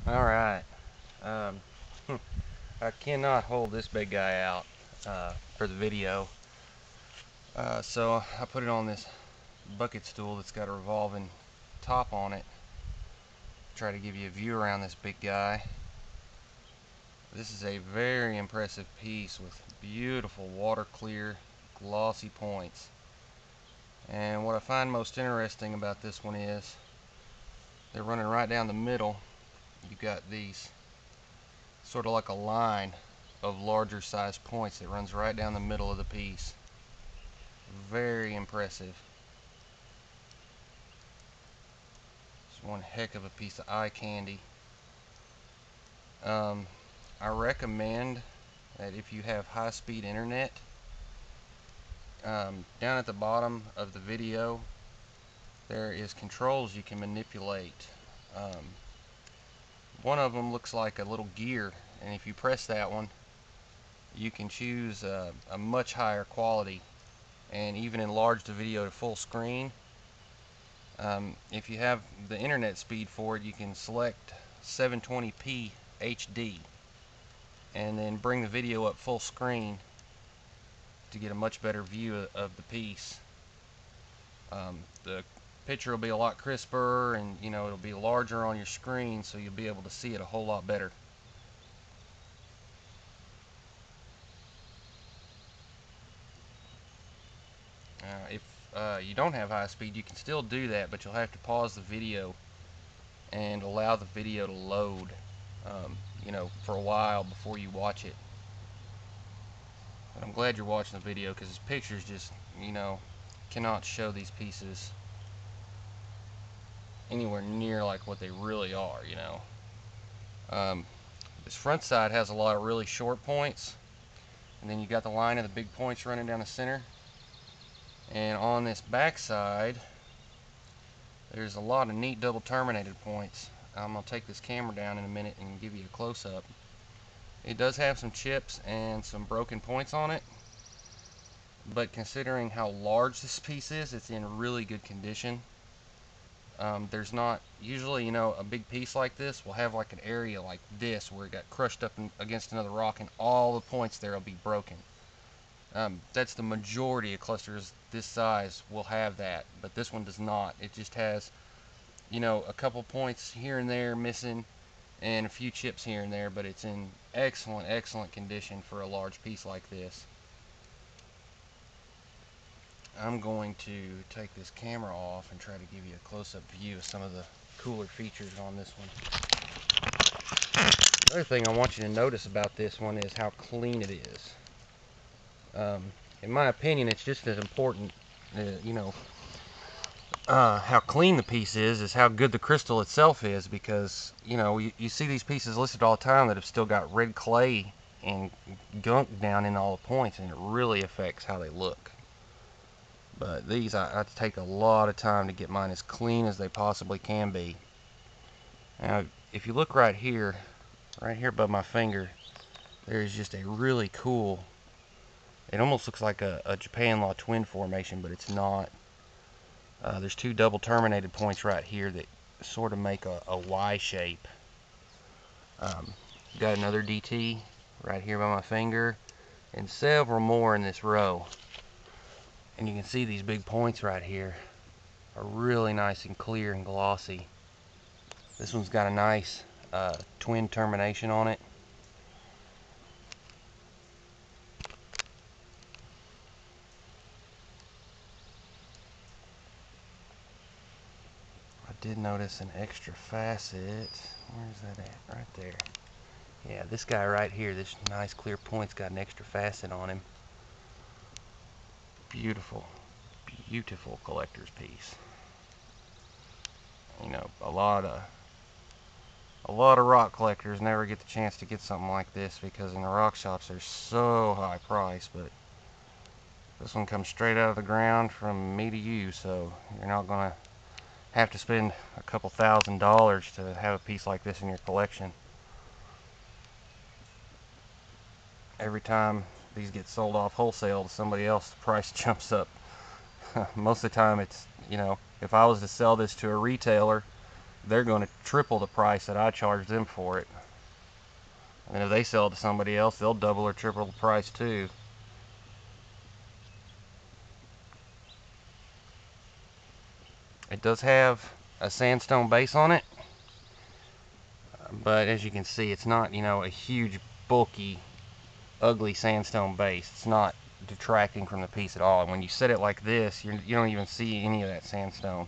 Alright, um, I cannot hold this big guy out for the video, so I put it on this bucket stool that's got a revolving top on it. Try to give you a view around this big guy. This is a very impressive piece with beautiful water clear glossy points, and what I find most interesting about this one is they're running right down the middle. You've got these sort of like a line of larger size points that runs right down the middle of the piece. Very impressive. It's one heck of a piece of eye candy. I recommend that if you have high-speed internet, down at the bottom of the video there is controls you can manipulate. One of them looks like a little gear, and if you press that one you can choose a much higher quality and even enlarge the video to full screen. If you have the internet speed for it, you can select 720p HD and then bring the video up full screen to get a much better view of the piece. The picture will be a lot crisper, and it'll be larger on your screen, so you'll be able to see it a whole lot better. If you don't have high speed, you can still do that, but you'll have to pause the video and allow the video to load for a while before you watch it. But I'm glad you're watching the video, because this pictures just cannot show these pieces anywhere near like what they really are. This front side has a lot of really short points, and then you got the line of the big points running down the center. And on this back side there's a lot of neat double terminated points. I'm going to take this camera down in a minute and give you a close-up. It does have some chips and some broken points on it, but considering how large this piece is, it's in really good condition. There's not usually, a big piece like this will have like an area like this where it got crushed up against another rock and all the points there will be broken. That's the majority of clusters this size will have that, but this one does not. It just has a couple points here and there missing and a few chips here and there, but it's in excellent condition for a large piece like this. I'm going to take this camera off and try to give you a close-up view of some of the cooler features on this one. Another thing I want you to notice about this one is how clean it is. In my opinion, it's just as important, how clean the piece is how good the crystal itself is, because you see these pieces listed all the time that have still got red clay and gunk down in all the points, and it really affects how they look. But these, I take a lot of time to get mine as clean as they possibly can be. Now if you look right here above my finger, there's just a really cool, it almost looks like a Japan Law twin formation, but it's not. There's two double terminated points right here that sort of make a Y shape. Got another DT right here by my finger and several more in this row. And you can see these big points right here are really nice and clear and glossy. This one's got a nice twin termination on it. I did notice an extra facet. Where's that at? Right there. Yeah, this guy right here, this nice clear point's got an extra facet on him. Beautiful collector's piece. A lot of rock collectors never get the chance to get something like this, because in the rock shops they're so high priced, but this one comes straight out of the ground from me to you, so you're not gonna have to spend a couple $1,000s to have a piece like this in your collection. Every time these get sold off wholesale to somebody else, the price jumps up. Most of the time it's, if I was to sell this to a retailer, they're going to triple the price that I charged them for it. And if they sell it to somebody else, they'll double or triple the price too. It does have a sandstone base on it, but as you can see, it's not, you know, a huge, bulky, ugly sandstone base. It's not detracting from the piece at all. And when you set it like this, you don't even see any of that sandstone.